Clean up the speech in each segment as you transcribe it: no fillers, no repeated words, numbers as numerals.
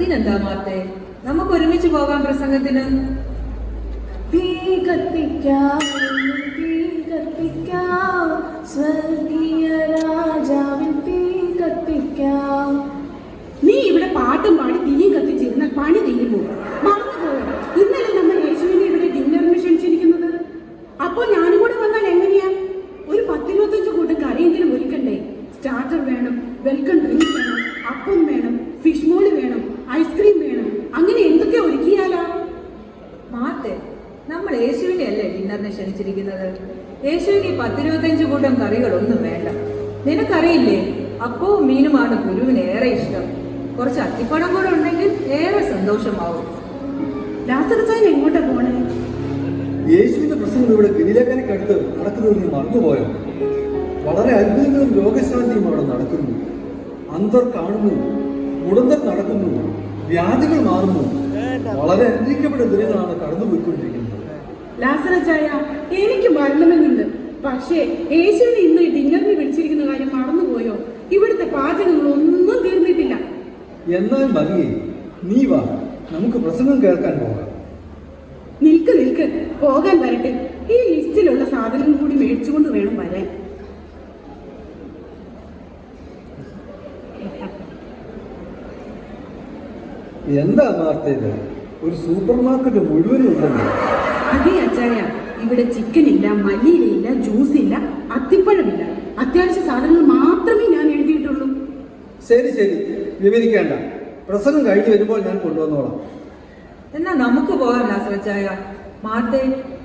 അതിനെന്താ മാത്തേ, നമുക്ക് ഒരുമിച്ച് പോകാം പ്രസംഗത്തിന്. തീ കത്തിക്കാം, തീ കത്തിക്കാം, സ്വർഗീയ രാജാവിൻ തീ കത്തിക്കാം. നീ ഇവിടെ പാട്ടും പാടി തീയും കത്തിച്ചിരുന്നാൽ പണി തീരുമോ? മറന്നുപോയോ, ഇന്നലെ നമ്മൾ യേശുവിനെ ഇവിടെ ഡിന്നറിന് ക്ഷണിച്ചിരിക്കുന്നത്? അപ്പോൾ ഞാനും കൂടെ വന്നാൽ എങ്ങനെയാ? ഒരു 10-25 കൂട്ടം കറിയെങ്കിലും ഒരുക്കണ്ടേ? സ്റ്റാർട്ടർ വേണം, വെൽക്കം ഡ്രിങ്ക് വേണം, അപ്പം വേണം, ഫിഷ് മോളി വേണം, ഐസ്ക്രീം വേണം, അങ്ങനെ എന്തൊക്കെ ഒരുക്കിയാലോ? മാത്തേ, നമ്മൾ യേശുവിനെ അല്ലേ ഡിന്നറിന് ക്ഷണിച്ചിരിക്കുന്നത്. യേശുവിന് 10-25 കൂട്ടം കറികളൊന്നും വേണ്ട. നിനക്കറിയില്ലേ, അപ്പവും മീനുമാണ് ഗുരുവിന് ഏറെ ഇഷ്ടം. കുറച്ച് അത്തിപ്പഴം കൂടെ ഉണ്ടെങ്കിൽ ഏറെ സന്തോഷമാവും. ലാസറച്ചാൻ എങ്ങോട്ടാ പോണേ? യേശുവിന്റെ പ്രസംഗം ഇവിടെ ഗലീലക്കരയ്ക്കടുത്ത് നടക്കുന്നത് നീ മറന്നുപോയോ? വളരെ അത്ഭുതങ്ങളും രോഗശാന്തിയും അവിടെ നടക്കുന്നു. അന്ധർ കാണുന്നു, മുടന്തർ നടക്കുന്നു, വ്യാധികൾ മാറുന്നു. വളരെ അനുഗ്രഹിക്കപ്പെട്ട ദിനങ്ങളാണ് കടന്നുപോയിക്കൊണ്ടിരിക്കുന്നത്. ലാസറച്ചായ, എനിക്ക് വരണമെന്നുണ്ട്. പക്ഷേ യേശുവിനെ ഇന്ന് ഡിന്നറിന് വിളിച്ചിരിക്കുന്ന കാര്യം മറന്നുപോയോ? ഇവിടുത്തെ പാചകങ്ങളൊന്നും തീർന്നിട്ടില്ല. എന്നാൽ മതിയേ, നീ വാ, നമുക്ക് പ്രസംഗം കേൾക്കാൻ പോകാം. നിൽക്ക് നിൽക്ക്, പോകാൻ വരട്ടെ. ഈ ലിസ്റ്റിലുള്ള സാധനങ്ങൾ കൂടി മേടിച്ചുകൊണ്ട് വേണം വരാൻ. എന്താ മാർത്തേത്, ഒരു സൂപ്പർ മാർക്കറ്റ് മുഴുവനും ഉണ്ടല്ലോ. അതേ അച്ചായ, ഇവിടെ ചിക്കൻ ഇല്ല, മല്ലിയിലയില്ല, ജ്യൂസ് ഇല്ല, അത്തിപ്പഴമില്ല. അത്യാവശ്യ സാധനങ്ങൾ മാത്രമേ ഞാൻ എഴുതിയിട്ടുള്ളൂ. ശരി ശരി, വിവരിക്കേണ്ട. പ്രസംഗം കഴിഞ്ഞ് വരുമ്പോൾ ഞാൻ കൊണ്ടുവന്നോളാം. എന്നാ നമുക്ക് പോകാം ലാസറച്ചായ. മാത്തേ,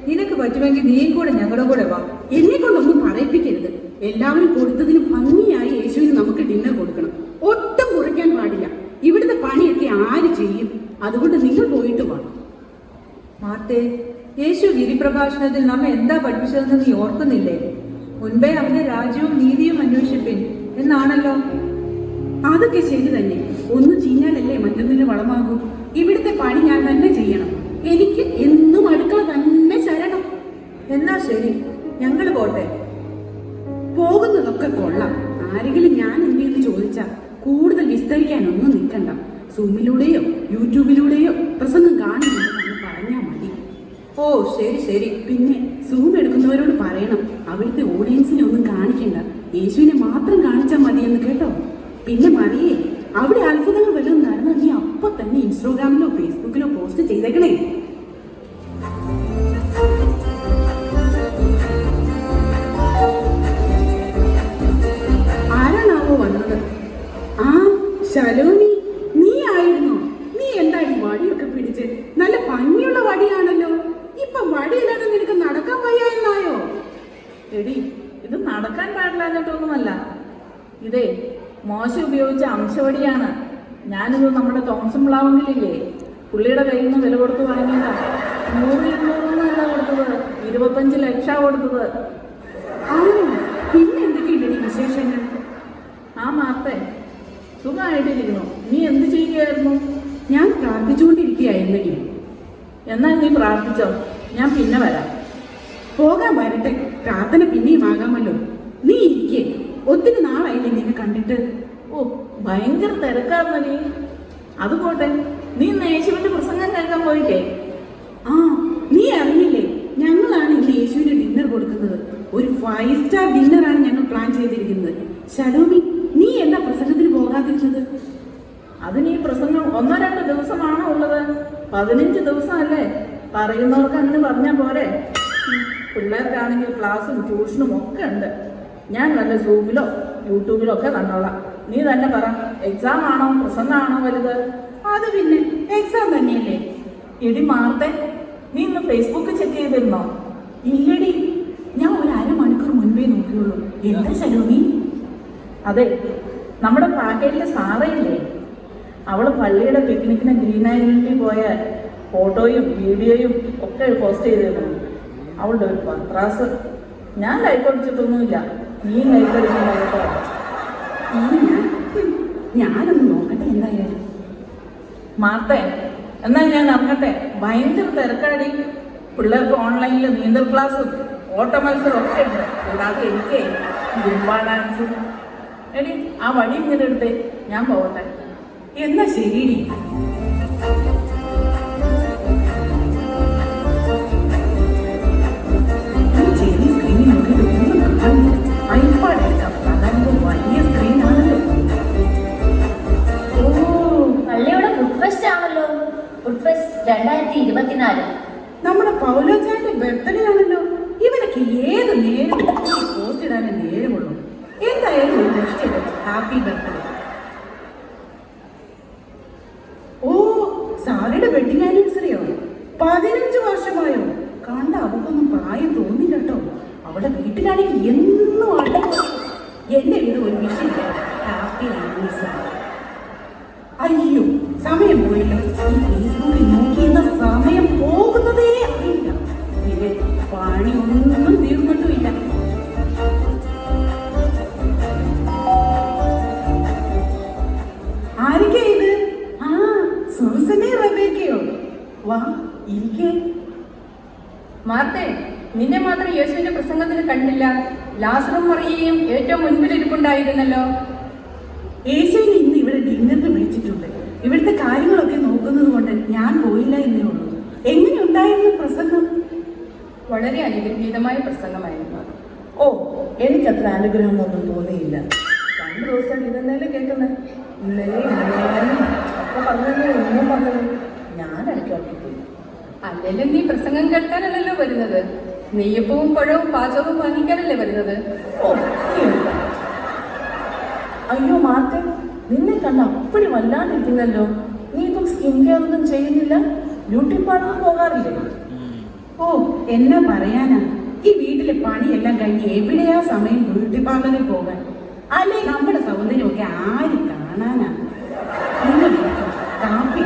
നിനക്ക് പറ്റുമെങ്കിൽ നീയും കൂടെ ഞങ്ങളുടെ കൂടെ വാ. എന്നെ കൊണ്ടൊന്നും പറയിപ്പിക്കരുത്. എല്ലാവരും കൊടുത്തതിന് ഭംഗിയായി യേശുവിന് നമുക്ക് ഡിന്നർ കൊടുക്കണം. ഒട്ടും കുറയ്ക്കാൻ പാടില്ല. ഇവിടുത്തെ പണിയൊക്കെ ആര് ചെയ്യും? അതുകൊണ്ട് നിങ്ങൾ പോയിട്ട് വാ. മാത്തേ, യേശു ഗിരിപ്രഭാഷണത്തിൽ നമ്മെ എന്താ പഠിപ്പിച്ചതെന്ന് നീ ഓർക്കുന്നില്ലേ? മുൻപേ അവന്റെ രാജ്യവും നീതിയും അന്വേഷിപ്പിൻ എന്നാണല്ലോ. അതൊക്കെ ശരി തന്നെ. ഒന്ന് ചീഞ്ഞാലല്ലേ മറ്റൊന്നിന് വളമാകൂ. ഇവിടുത്തെ പണി ഞാൻ തന്നെ ചെയ്യണം. എനിക്ക് എന്നും അടുക്കള തന്നെ ശരണം. എന്നാ ശരി, ഞങ്ങൾ പോട്ടെ. പോകുന്നതൊക്കെ കൊള്ളാം. ആരെങ്കിലും ഞാൻ എന്തെന്ന് ചോദിച്ചാൽ കൂടുതൽ വിസ്തരിക്കാനൊന്നും നിൽക്കണ്ട. സൂമിലൂടെയോ യൂട്യൂബിലൂടെയോ പ്രസംഗം കാണുന്നുണ്ടെന്ന് പറഞ്ഞാൽ മതി. ഓ ശരി ശരി. പിന്നെ സൂം എടുക്കുന്നവരോട് പറയണം, അവിടുത്തെ ഓഡിയൻസിനെ ഒന്നും കാണിക്കണ്ട, യേശുവിനെ മാത്രം കാണിച്ചാൽ മതിയെന്ന് കേട്ടോ. പിന്നെ മറിയേ, അവിടെ അത്ഭുതങ്ങൾ വല്ലതും നടന്നാൽ നീ അപ്പൊ തന്നെ ഇൻസ്റ്റാഗ്രാമിലോ ഫേസ്ബുക്കിലോ പോസ്റ്റ് ചെയ്തേക്കണേ. ആരാണാവോ വന്നത്? ആ ശലോമി, നീ ആയിരുന്നോ? നീ എന്തായി വടിയൊക്കെ പിടിച്ച്? നല്ല ഭംഗിയുള്ള വടിയാണല്ലോ. ഇപ്പൊ വടിയില്ലാതെ നിനക്ക് നടക്കാൻ വയ്യ എന്നായോ? എടി, ഇത് നടക്കാൻ പാടില്ലാഞ്ഞിട്ടൊന്നുമല്ല. ഇതേ മോശ ഉപയോഗിച്ച അംശവടിയാണ്. ഞാനിത് നമ്മുടെ തോമസം പ്ലാവെങ്കിലില്ലേ, പുള്ളിയുടെ കയ്യിൽ നിന്ന് വില കൊടുത്ത് വാങ്ങിയതാ. 100-200 കൊടുത്തത്, 25 ലക്ഷം കൊടുത്തത്. ആണോ? പിന്നെ എന്തൊക്കെയുണ്ട് വിശേഷങ്ങൾ? ആ മാത്തേ, സുഖമായിട്ടിരിക്കുന്നു. നീ എന്ത് ചെയ്യുകയായിരുന്നു? ഞാൻ പ്രാർത്ഥിച്ചുകൊണ്ടിരിക്കുകയായിരുന്നെങ്കിൽ. എന്നാൽ നീ പ്രാർത്ഥിച്ചോ, ഞാൻ പിന്നെ വരാം. പോകാൻ വരട്ടെ, പ്രാർത്ഥന പിന്നെയും ആകാമല്ലോ. നീ ഇരിക്കേ, ഒത്തിരി നാളായില്ലേ നിന്നെ കണ്ടിട്ട്. ഓ, ഭയങ്കര തിരക്കാർന്ന നീ. അത് പോട്ടെ, നീ ഇന്ന് യേശുവിന്റെ പ്രസംഗം കേൾക്കാൻ പോയിട്ടേ? ആ, നീ അറിഞ്ഞില്ലേ, ഞങ്ങളാണ് ഇന്ന് യേശുവിന് ഡിന്നർ കൊടുക്കുന്നത്. ഒരു 5 സ്റ്റാർ ഡിന്നറാണ് ഞങ്ങൾ പ്ലാൻ ചെയ്തിരിക്കുന്നത്. ശലോമി, നീ എന്താ പ്രസംഗത്തിന് പോകാതിരുന്നത്? അതിന് ഈ പ്രസംഗം 1-2 ദിവസമാണോ ഉള്ളത്? 15 ദിവസമല്ലേ? പറയുന്നവർക്ക് അങ്ങനെ പറഞ്ഞാൽ പോരെ? പിള്ളേർക്കാണെങ്കിൽ ക്ലാസ്സും ട്യൂഷനും ഒക്കെ ഉണ്ട്. ഞാൻ വല്ല സൂമിലോ യൂട്യൂബിലോ ഒക്കെ കണ്ടോളാം. നീ തന്നെ പറ, എക്സാം ആണോ പ്രസംഗമാണോ വലുത്? അത് പിന്നെ എക്സാം തന്നെയല്ലേ. ഇടി മാർത്തെ, നീ ഇന്ന് ഫേസ്ബുക്ക് ചെക്ക് ചെയ്തിരുന്നോ? ഇല്ലടി, ഞാൻ ഒരു അരമണിക്കൂർ മുൻപേ നോക്കിയുള്ളൂ. എന്താ ശലോമി? അതെ, നമ്മുടെ പാക്കേജിലെ സാറയില്ലേ, അവൾ പള്ളിയുടെ പിക്നിക്കിന് ഗ്രീൻ ഐലൻഡിൽ പോയ ഫോട്ടോയും വീഡിയോയും ഒക്കെ പോസ്റ്റ് ചെയ്തിരുന്നു. അവളുടെ ഒരു പത്രാസ് ഞാൻ കൈക്കൊടിച്ചിട്ടൊന്നുമില്ല. നീ കൈക്കൊടിക്കുന്ന കേട്ടോ. ഞാനൊന്ന് നോക്കട്ടെ എന്തായാലും. മാർത്തേ, എന്നാൽ ഞാൻ അറിഞ്ഞട്ടെ. ഭയങ്കര തിരക്കാടി. പിള്ളേർക്ക് ഓൺലൈനിൽ നീന്തൽ ക്ലാസ്സും ഓട്ട മത്സരം ഒക്കെ ഉണ്ട്. കൂടാതെ എനിക്ക് ഡാൻസും. എടി, ആ വടി ഇങ്ങനെ എടുത്തേ, ഞാൻ പോകട്ടെ. എന്നാ ശരിയടി. ചെറിയ സ്ക്രീനിൽ നോക്കിയിട്ട് ഒന്നും കാണുന്നില്ല. ഐപാഡ് എടുക്കാം, അതായത് വലിയ സ്ക്രീനാണല്ലോ. ഓ, പള്ളിയുടെ ഫുഡ് ഫെസ്റ്റ് ആണല്ലോ. Food fest 2024. നമ്മുടെ പൗലോച്ചാന്റെ ബർത്ത്ഡേ ആണല്ലോ. ഇവനൊക്കെ ഏത് നേരം പോസ്റ്റ് ഇടാനേ നേരമുള്ളൂ. എന്തായാലും ഒരു ടെസ്റ്റ് ഹാപ്പി ബർത്ത്ഡേ. ഓ, സാറിയുടെ വെഡിങ് ആനിവേഴ്സറിയോ? 15 വർഷമായോ? കണ്ട അവക്കൊന്നും പ്രായം തോന്നില്ല കേട്ടോ. അവിടെ വീട്ടിലാണെങ്കിൽ എന്നും അടങ്ങും. എന്റെ വീട് ഒരു വിഷയമില്ല. Happy anniversary. അയ്യോ, സമയം പോയല്ലോ. ഈ ഫേസ്ബുക്കിൽ നോക്കിയിരുന്ന സമയം പോകുന്നതേ അറിയില്ല. ഇത് പണിയൊന്നും തീർന്നിട്ടുമില്ല. ആരൊക്കെയാ ഇത്? ആ, സൂസനെ റബേക്കയോ? വാ, ഇരിക്കേ. മാർത്തേ, നിന്നെ മാത്രം യേശുവിന്റെ പ്രസംഗത്തിന് കണ്ടില്ല. ലാസറും മറിയയും ഏറ്റവും മുൻപിൽ ഇരിപ്പുണ്ടായിരുന്നല്ലോ. യേശുവിനെ ഇന്ന് ഇവിടെ ഡിന്നറിന് വിളിച്ചിട്ടുണ്ട്. ഇവിടുത്തെ കാര്യങ്ങളൊക്കെ നോക്കുന്നത് കൊണ്ട് ഞാൻ പോയില്ല എന്നേ ഉള്ളൂ. എങ്ങനെ ഉണ്ടായിരുന്നു പ്രസംഗം? വളരെ അനുഗ്രഹീതമായ പ്രസംഗമായിരുന്നു. ഓ, എനിക്കത്ര അനുഗ്രഹമൊന്നും തോന്നിയില്ല. 2 ദിവസം ഇതെന്നല്ലേ കേൾക്കുന്നത്. ഇന്നലെയും ഇന്നലെയും ഒക്കെ പറഞ്ഞത് ഒന്നും പറഞ്ഞത് ഞാൻ ഇടയ്ക്ക്. അല്ലെങ്കിലും നീ പ്രസംഗം കേൾക്കാനല്ലല്ലോ വരുന്നത്. നെയ്യപ്പവും പഴവും പാചകവും വാങ്ങിക്കാനല്ലേ വരുന്നത്. ഓ, അയ്യോ മാർത്തെ, നിന്നെ കണ്ട് അപ്പടി വല്ലാണ്ടിരിക്കുന്നല്ലോ. നീ ഇപ്പം സ്കിൻ കെയർ ഒന്നും ചെയ്യുന്നില്ല? Beauty parlour പോകാറില്ലേ? ഓ, എന്നാ പറയാനാ. ഈ വീട്ടിലെ പണിയെല്ലാം കഴിഞ്ഞ് എവിടെയാ സമയം ബ്യൂട്ടി പാർലറിൽ പോകാൻ? അല്ലെ നമ്മുടെ സൗന്ദര്യമൊക്കെ ആര് കാണാനാ? നിങ്ങൾ കാപ്പി.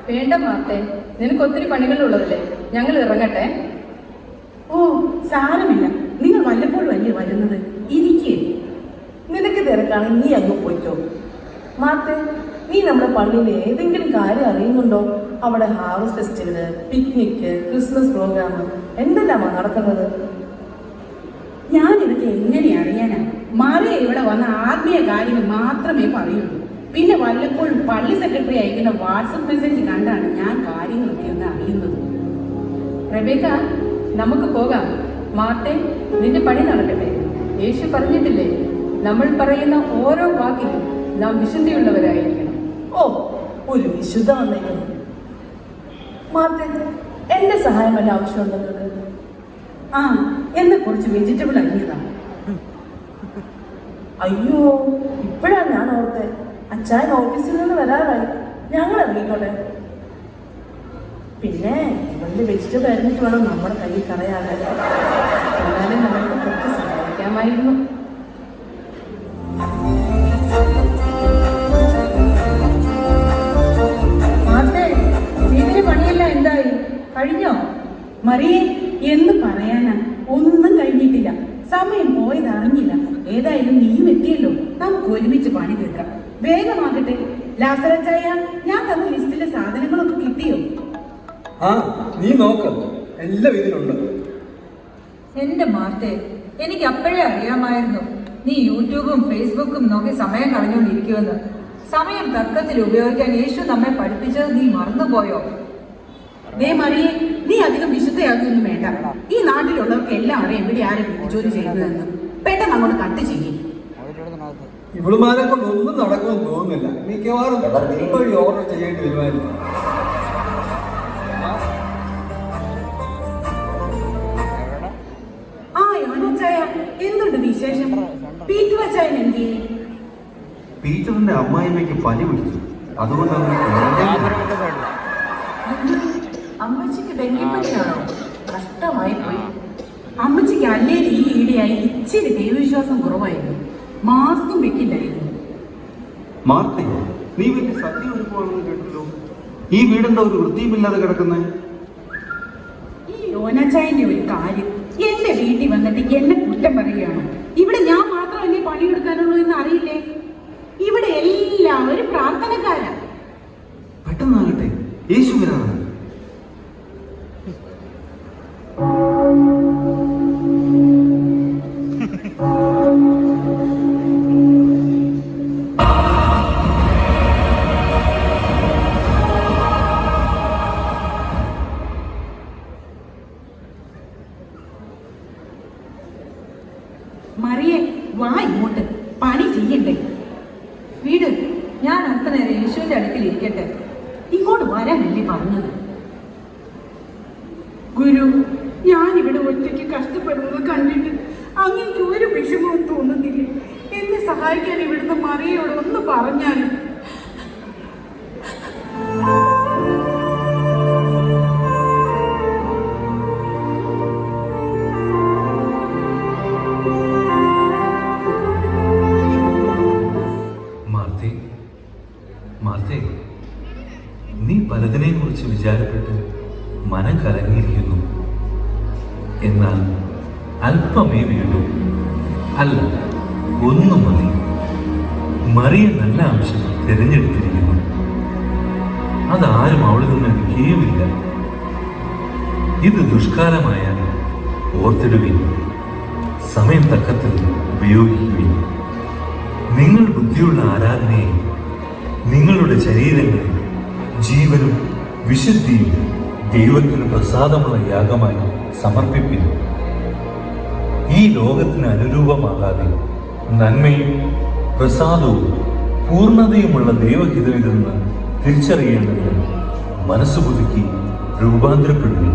വേണ്ട മാർത്തേ, നിനക്ക് ഒത്തിരി പണികളുള്ളതല്ലേ. ഞങ്ങൾ ഇറങ്ങട്ടെ. ഓ, സാരമില്ല. നിങ്ങൾ വല്ലപ്പോഴും അല്ലേ വരുന്നത്. ഇരിക്കേ. നിനക്ക് തിരക്കാണ്, നീ അങ്ങ് പോയിക്കോ. മാർത്തെ, നീ നമ്മുടെ പള്ളിയിൽ ഏതെങ്കിലും കാര്യം അറിയുന്നുണ്ടോ? അവിടെ harvest festival, picnic, Christmas programme എന്തെല്ലാമാണ് നടക്കുന്നത്? ഞാനിതൊക്കെ എങ്ങനെ അറിയാനാ? മറിയ ഇവിടെ വന്ന ആത്മീയ കാര്യങ്ങൾ മാത്രമേ പറയുള്ളൂ. പിന്നെ വല്ലപ്പോഴും പള്ളി സെക്രട്ടറി അയക്കുന്ന വാട്സപ്പ് മെസ്സേജ് കണ്ടാണ് ഞാൻ കാര്യങ്ങളൊക്കെ ഒന്ന് അറിയുന്നത്. റബേക്ക, നമുക്ക് പോകാം. മാർത്തേ, നിന്റെ പണി നടക്കട്ടെ. യേശു പറഞ്ഞിട്ടില്ലേ, നമ്മൾ പറയുന്ന ഓരോ വാക്കിലും നാം വിശുദ്ധിയുള്ളവരായിരിക്കണം. ഓ, ഒരു വിശുദ്ധ വന്നേക്കുന്നു. മാർത്തെ, എന്റെ സഹായം വല്ല ആവശ്യമുണ്ടോ നിങ്ങൾക്ക്? ആ, എന്നെ കുറച്ച് വെജിറ്റബിൾ അരിഞ്ഞതാ. അയ്യോ, ഇപ്പോഴാണ് ഞാൻ ഓർത്തെ. അച്ചായൻ ഓഫീസിൽ നിന്ന് വരാറായി. ഞങ്ങൾ ഇറങ്ങിക്കോട്ടെ. പിന്നെ ഇവന്റെ വെജിറ്റബിൾ അരിഞ്ഞിട്ട് വേണം നമ്മുടെ കയ്യിൽ കറയാകാൻ. എന്നാലും നമുക്ക് കുറച്ച് സഹായിക്കാമായിരുന്നു. പണിയെല്ലാം എന്തായി? കഴിഞ്ഞോ? മറിയേ, എന്ന് പറയാനാ, ഒന്നും കഴിഞ്ഞിട്ടില്ല. സമയം പോയത് അറിഞ്ഞില്ല. ഏതായാലും നീയും എത്തിയല്ലോ. നമുക്ക് ഒരുമിച്ച് പണി തീർക്കാം. വേഗമാകട്ടെ. ലാസറച്ചായ, ഞാൻ തന്ന ലിസ്റ്റിലെ സാധനങ്ങളൊക്കെ കിട്ടിയോ? ആ, നീ നോക്ക്, എല്ലാം ഇതിലുണ്ട്. എന്റെ മാർത്തേ, എനിക്ക് അപ്പോഴേ അറിയാമായിരുന്നു നീ യൂട്യൂബും ഫേസ്ബുക്കും നോക്കി സമയം കളഞ്ഞുകൊണ്ടിരിക്കുമെന്ന്. സമയം തർക്കത്തിൽ ഉപയോഗിക്കാൻ യേശു നമ്മെ പഠിപ്പിച്ചത് നീ മറന്നുപോയോ? ദേ മറിയേ, നീ അധികം വിശുദ്ധയാകൊന്നും വേണ്ട. ഈ നാട്ടിലുള്ളവർക്ക് എല്ലാം അറിയാം ഇവിടെ ആരും ജോലി ചെയ്യുന്നതെന്ന്. പെട്ടെന്ന് അങ്ങോട്ട് കട്ട് ചെയ്യും. ഇവളുമാരെ കൊണ്ട് ഒന്നും നടക്കുമെന്ന് തോന്നുന്നില്ല. മിക്കവാറും വഴി ഓർഡർ ചെയ്യേണ്ടി വരുമായിരുന്നു. ആ, യോനച്ചായ, എന്തുണ്ട് വിശേഷം? പീറ്റർ അച്ചായൻ എന്ത് ചെയ്യും? പീറ്ററിന്റെ അമ്മായിമ്മയ്ക്ക് പനി പിടിച്ചു. അതുകൊണ്ടാണ് അമ്മച്ചിക്ക് ഡെങ്കിപ്പനിയാണോ? കഷ്ടമായി പോയി. അമ്മച്ചിക്ക് അല്ലേലും ഈ ഈടെയായി ഇച്ചിരി ദൈവവിശ്വാസം കുറവായിരുന്നു. മാസ്കും വെക്കില്ലായിരുന്നു. മാർത്തേ, നീ വലിയ സദ്യ ഒരുക്കുവാണെന്ന് കേട്ടല്ലോ. ഈ വീടെന്താ ഒരു വൃത്തിയുമില്ലാതെ കിടക്കുന്നേ? ഈ യോനച്ചായന്റെ ഒരു കാര്യം, എന്റെ വീട്ടിൽ വന്നിട്ട് എന്നെ കുറ്റം പറയുകയാണ്. ഇവിടെ ഞാൻ മാത്രമല്ലേ പണിയെടുക്കാനുള്ളൂ എന്ന് അറിയില്ലേ? ഇവിടെ എല്ലാവരും പ്രാർത്ഥനക്കാരാ. പെട്ടെന്നാകട്ടെ, യേശു വരാണ്. യേശുവിന്റെ അടുക്കൽ ഇരിക്കട്ടെ. ഇങ്ങോട്ട് വരാനല്ലേ പറഞ്ഞത്? ഗുരു, ഞാൻ ഇവിടെ ഒറ്റയ്ക്ക് കഷ്ടപ്പെടുന്നത് കണ്ടിട്ട് അങ്ങേക്ക് ഒരു വിഷമവും തോന്നുന്നില്ല. എന്നെ സഹായിക്കാൻ ഇവിടുന്ന് മറിയോട് ഒന്ന് പറഞ്ഞാലും. മാർത്തേ, നീ പലതിനെ കുറിച്ച് വിചാരപ്പെട്ട് മനം കലങ്ങിയിരിക്കുന്നു. എന്നാൽ അല്പമേ വേണ്ടൂ. അല്ല, ഒന്നും മതി. മറിയ നല്ല അംശം തിരഞ്ഞെടുത്തിരിക്കുന്നു. അതാരും അവളിൽ നിന്ന് എടുക്കുകയുമില്ല. ഇത് ദുഷ്കാലമായാൽ ഓർത്തിടുവിൻ, സമയം തക്കത്തിൽ ഉപയോഗിക്കുവിൻ. നിങ്ങൾ ബുദ്ധിയുള്ള ആരാധനയെ നിങ്ങളുടെ ശരീരങ്ങളിൽ ജീവനും വിശുദ്ധിയും ദൈവത്തിന് പ്രസാദമുള്ള യാഗമായി സമർപ്പിപ്പിൻ. ഈ ലോകത്തിന് അനുരൂപമാകാതെ നന്മയും പ്രസാദവും പൂർണ്ണതയുമുള്ള ദൈവഹിതമിൽ നിന്ന് തിരിച്ചറിയേണ്ടതിന് മനസ്സുപുതുക്കി രൂപാന്തരപ്പെടുവിൻ.